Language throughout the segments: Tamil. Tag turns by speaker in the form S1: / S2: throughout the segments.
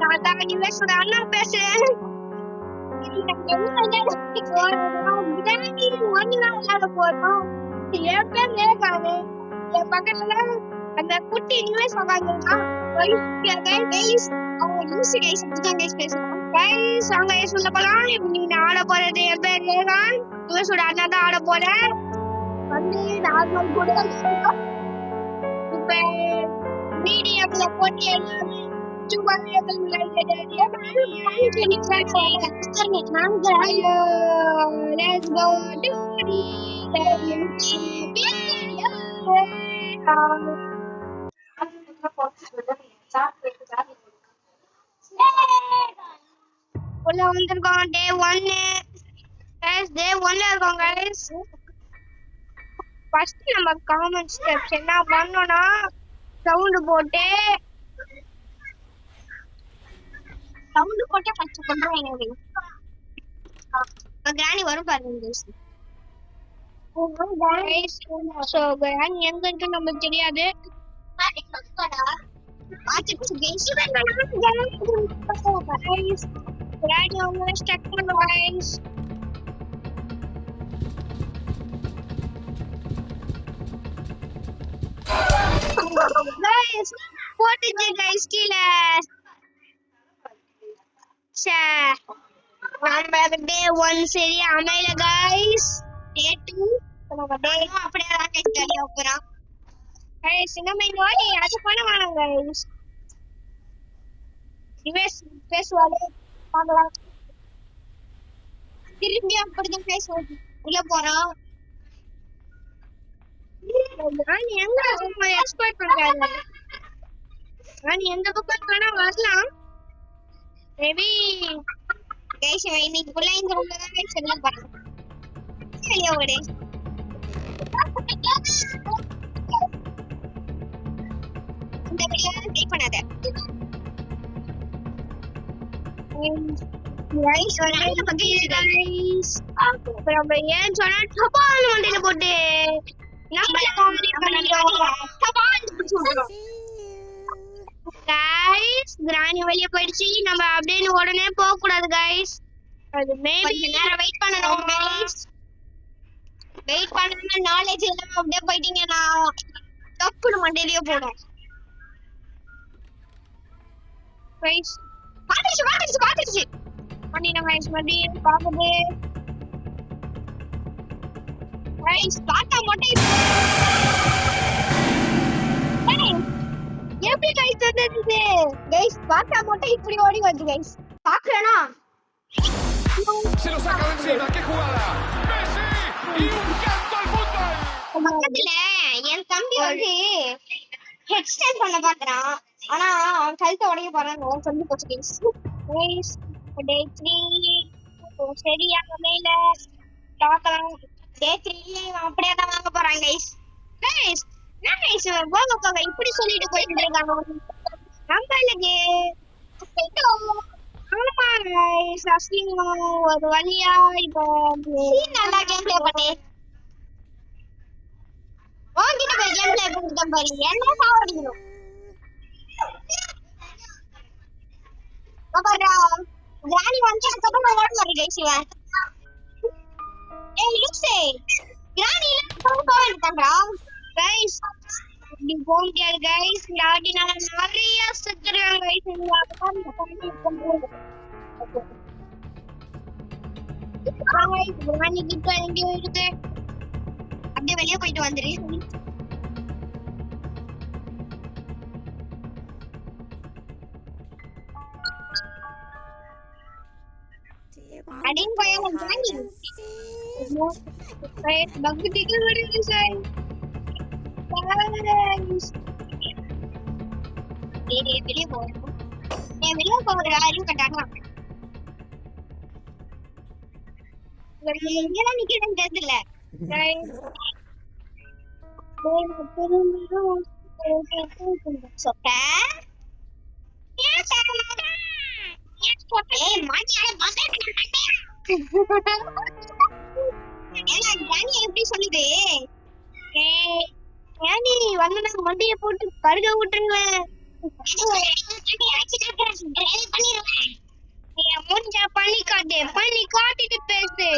S1: நான் தான் யுஎஸோட அண்ணா பேசுறேன். என் பேர் மேகானு. என் பக்கத்துல அந்த குட்டி யுஎஸ் உட்காந்துருக்கான். அவங்க யூசி கைஸ் அப்படிதான் கைஸ் பேசுறான். கைஸ் அவங்க சொல்ல போலாம். நீ ஆட போறது என் பேர் மேகான். யுஎஸோட அண்ணா தான் ஆட போறேன். வந்து நார்மல் கூட இப்ப மீடியம்ல போட்டி எல்லாமே உள்ள வந்திருக்கோம். டே 1 கைஸ், டே 1ல இருக்கோம் கைஸ். ஃபர்ஸ்ட் நம்ம காமன் ஸ்டெப்ஸ் என்ன பண்ணோம்னா சவுண்ட் போட்டு ஃபர்ஸ்ட் பண்றோம். கிரானி வரும் பாருங்க. சோ கிரானி எங்கன்னு நமக்கு தெரியாது. கிரானி அவங்க ஸ்டார்ட் பண்ணுங்க गाइस. गाइस போட்டுச்சு गाइस கீழ. நம்ம டே 1 சரி அமையல गाइस. டே 2 நம்ம டே அப்படியே தான் கைஸ் ஜாலியா போறோம். गाइस நம்ம இந்த வாட்டி அது பண்ண வேணாம் गाइस. யுஎஸ் பேசுவாலே பார்க்கலாம். திரும்பி அப்படிதான் கைஸ் உள்ள போறோம். நான் எங்க எக்ஸ்பெக்ட் பண்றேன். நான் எந்த பக்கம் வேணா வரலாம். மேபி गाइस இன்னைக்கு ஃபுல்லா இந்த ரூம்ல தான் கைஸ் செல்ல போறேன். சரியா ஓடு. இந்த வீடியோ ட்ரை பண்ணாத. गाइस வரல பத்தி गाइस. அப்புறம் ஏன் சொன்னா டபால் மண்டையில போட்டு நம்ம காமெடி பண்ணிரோம். டபால் சொல்றோம். गाइस கிரானி வெளிய போயிடுச்சு. நம்ம அப்படியே உடனே போக கூடாது गाइस. அது மேபி கொஞ்ச நேரம் வெயிட் பண்ணனும் गाइस. வெயிட் பண்ணாம நாலேஜ் இல்லாம அப்படியே போயிட்டீங்கன்னா டக்குனு மண்டையிலே போடும் गाइस. பாத்துச்சு பண்ணினா गाइस மறுபடியும் பாக்குது गाइस. பாத்தா மொட்டை எப்படி गाइस வந்தது गाइस. பாத்தா மொட்டை இப்படி ஓடி வந்து guys. பாக்குறேனா
S2: se lo saca encima. ¡Qué jugada! ¡Messi! ¡Y un canto al fútbol!
S1: பக்கத்துல என் தம்பி வந்து ஹெட் ஸ்டாண்ட் பண்ண பாக்குறான். ஆனா அவன் கழுத்தை உடைய போறான்னு சொல்லி போச்சு गाइस. டே 3 சரியா மேல பார்க்கலாம். டே 3 அப்படியே தான் வாங்க போறாங்க गाइस. गाइस நான் गाइस போக இப்படி சொல்லிட்டு போயிட்டு இருக்காங்க. நம்பலங்க. ஆமா गाइस அஸ்லிங் ஒரு வழியா இப்போ சீன் நல்லா கேம் ப்ளே பண்ணி ஓங்கிட்ட போய் கேம் ப்ளே பண்ணிட்டேன் பாரு. என்ன சாவடிக்கணும் பாப்பா. கிரானி வந்து அதுக்கு அப்புறம் ஓட மாட்டேன் गाइस. இவன் ஏய் லுக்ஸே கிரானி போக வேண்டாம்டா गाइस. இப்படி போக முடியாது गाइस. லாடி நான் நிறைய செத்துறேன் गाइस. நீங்க அப்பதான் பண்ணி பண்ணுங்க. गाइस கிரானி கிட்ட எங்க இருக்கு. அப்படியே வெளிய போயிட்டு வந்துரு. அடிங் போயா கிரானி. गाइस பக் டிக்கெட் வருது गाइस. வெளியே போறேன். வெளியே போகிற யாரையும் கட்டாங்க. எங்கெல்லாம் நிக்கிறேன்னு தெரியல. எப்படி சொல்லுது வந்து மண்டைய போட்டு கருக விட்டுருவேன். முடிஞ்சா பண்ணி காட்டு, பண்ணி காட்டிட்டு பேசு.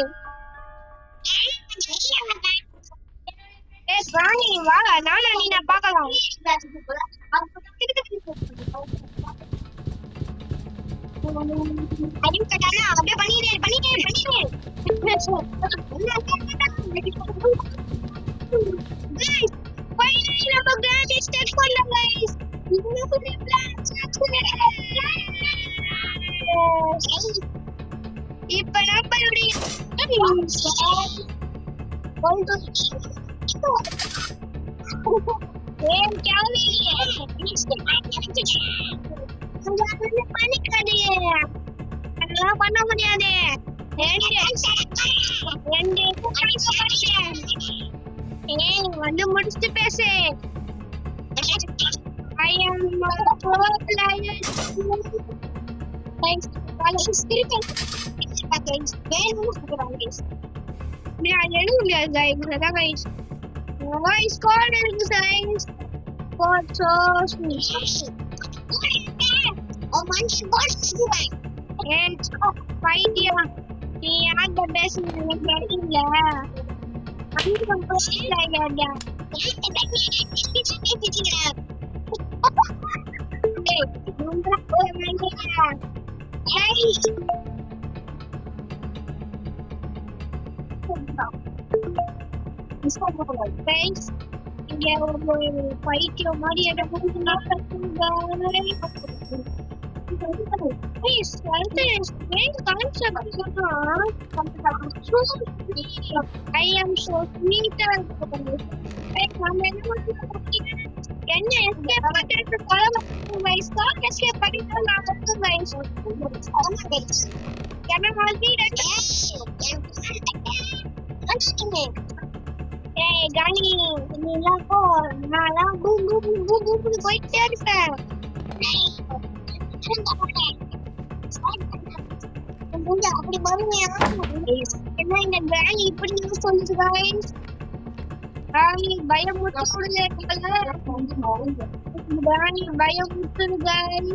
S1: ராணி வா, நானா நீ நான் பார்க்கலாம். அப்படியே பண்ணிட்டே. Guys, finally நம்ம grand start பண்ணலாம் guys. இன்னும் இப்ப நம்மளுடைய அதெல்லாம் பண்ண முடியாது. வந்து முடிச்சுட்டு பேசு. I am pro player. Guys, எழுத முடியாது guys. அதான் guys. Guys, call எனக்கு guys. God so sweet. And idea. நீ யார்கிட்ட பேசுறது எனக்கு தெரியல. I'm pro player. Guys, இங்க ஒரு பைத்தியம் மாதிரி என்ன I am so sweet. என்ன escape பண்ணிட்டு guys, escape பண்ணிட்டு நான் வந்து guys. என்ன மாதிரி ஏய் கானி நீலாம் போ, நான்லாம் பூ போயிட்டே இருப்பேன். அப்படி பாருங்க என்ன இந்த கிராணி இப்படி சொல்லுது guys. கிராணி பயமுறுத்த கொடுங்க. கிராணி பயமுறுத்துது guys.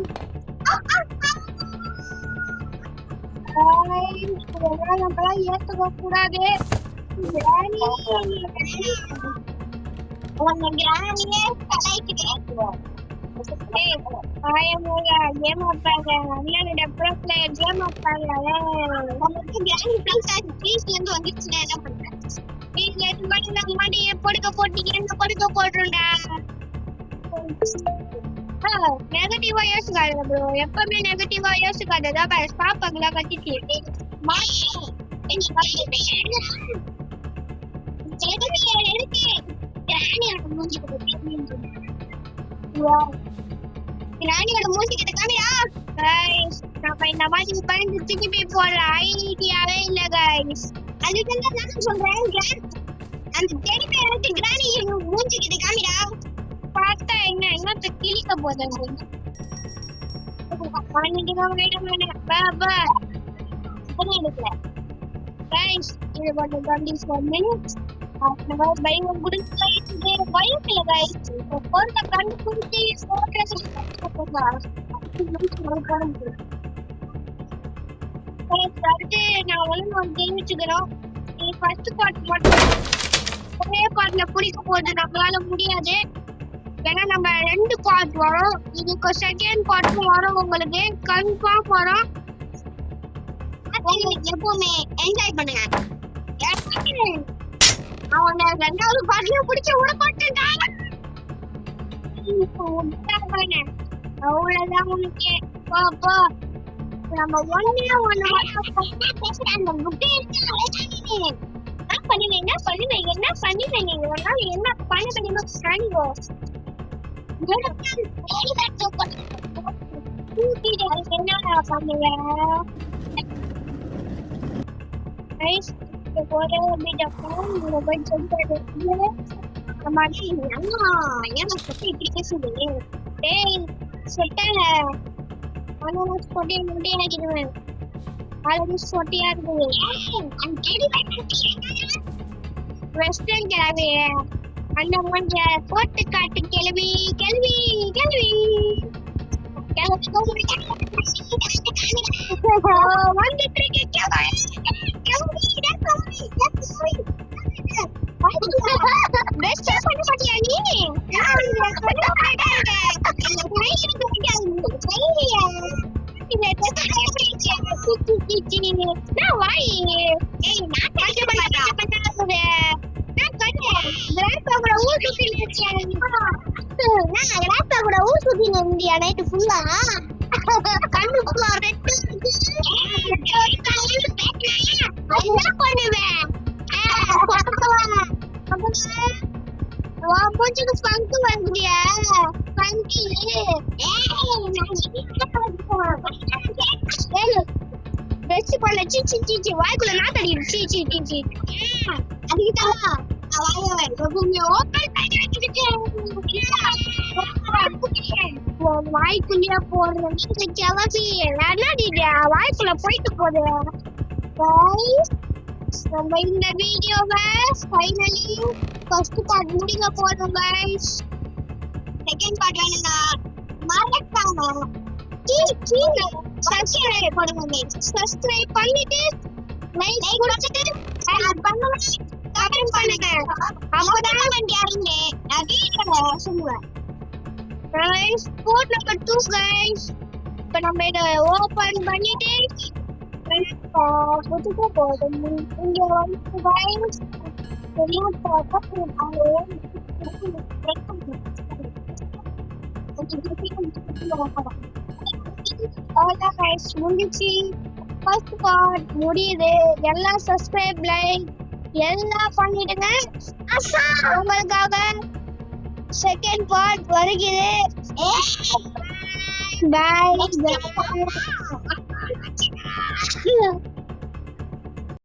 S1: இதெல்லாம் நம்மளாம் ஏத்துக்க கூடாது. ஏமாப்பாங்க அண்ணனோட ப்ரோ பிளேயர் ஏமாப்பாங்க. வந்துச்சுன்னா என்ன பண்றேன்? வீட்டுல மடியை படுக்க போட்டீங்க படுக்க போடுறா. நெகட்டிவா யோசிக்காத ப்ரோ, எப்பவுமே நெகட்டிவா யோசிக்காததா பாப்பாங்களா கட்டிட்டு ராணியோட மூஞ்சிக்கிட்ட காமியா. நம்ம இந்த மாதிரி பயந்து திருப்பி போடுற ஐடியாவே இல்ல guys. அதுக்கு நான் சொல்றேன், அந்த தெரிப்பை எடுத்து கிராணி மூஞ்சிக்கிட்ட காமியா. பார்த்தா என்ன கிளிக்க போதும். Guys, இது வந்து 24 minutes. நம்ம பயம் குடிச்சு பயம் இல்ல guys. பொறுத்த கண்டு குடிச்சு போடுறது அடுத்து நான் ஒழுங்கு தெரிவிச்சுக்கிறோம். ஃபர்ஸ்ட் பார்ட் மட்டும் ஒரே பார்ட்ல பிடிக்க போது நம்மளால முடியாது. ஏன்னா நம்ம 2 பார்ட் வரும். இதுக்கு செகண்ட் பார்ட்டும் வரும், உங்களுக்கு கன்ஃபார்ம் வரும். எப்பவுமே என்ஜாய் பண்ணுங்க. அவனை 2வது பார்ட்ல பிடிச்ச விட மாட்டேன்டா. அவ்வளவுதான் உனக்கு. போ நம்ம ஒண்ணு அந்த புக்கை என்ன பண்ணுவேன் நீங்க ஒரு நாள் என்ன பண்ண தெரியுமா? என்ன பண்ணுவேன்? ஒரே bit of phone mobile சொல்லிட்டு அம்மா ஏன்னா இப்படி பேசுது. டேய் செட்டால ஆனா சொட்டி முடியாக்கிடுவேன். ஆல்ரெடி சொட்டியா இருக்குது. வெஸ்டர்ன் கிளவி அந்த மாதிரி போட்டு காட்டு கிளவி. வந்துட்டு நைட்டு ஃபுல்லா கண்ணு ஃபுல்லா ரெட்டு என்ன பண்ணுவேன் மூஞ்சுக்கு ஃபங்கு வந்துடியா ஃபங்கி பெஸ்ட் பண்ண சீச்சி சீச்சி வாய்க்குள்ள நாத்தடி சீச்சி சீச்சி அதுக்குதான் வாய்க்குள்ளே போடுறது கிளம்பி விளையாடியா வாய்க்குள்ள போயிட்டு போகுது நம்ம இந்த வீடியோவை ஃபைனலி ஃபர்ஸ்ட் பார்ட் முடிக்க போறோம் गाइस செகண்ட் பார்ட் வேணும்னா மறக்காம கீழே சப்ஸ்கிரைப் பண்ணுங்க गाइस சப்ஸ்கிரைப் பண்ணிட்டு லைக் கொடுத்துட்டு ஷேர் பண்ணுங்க கமெண்ட் பண்ணுங்க அப்பதான் நான் யாருங்க நான் வீடியோல சொல்லுவேன் गाइस கோட் நம்பர் 2 गाइस இப்போ நம்ம இத ஓபன் பண்ணிட்டு போட்டுட்டு போறோம் இங்க வந்து गाइस தெரியும் அவ்வளோதான் guys முடிஞ்சிச்சு ஃபர்ஸ்ட் பார்ட் முடியுது எல்லாம் சப்ஸ்கிரைப் லைக் எல்லாம் பண்ணிடுங்க உங்களுக்காக செகண்ட் பார்ட் வருகிறது பாய்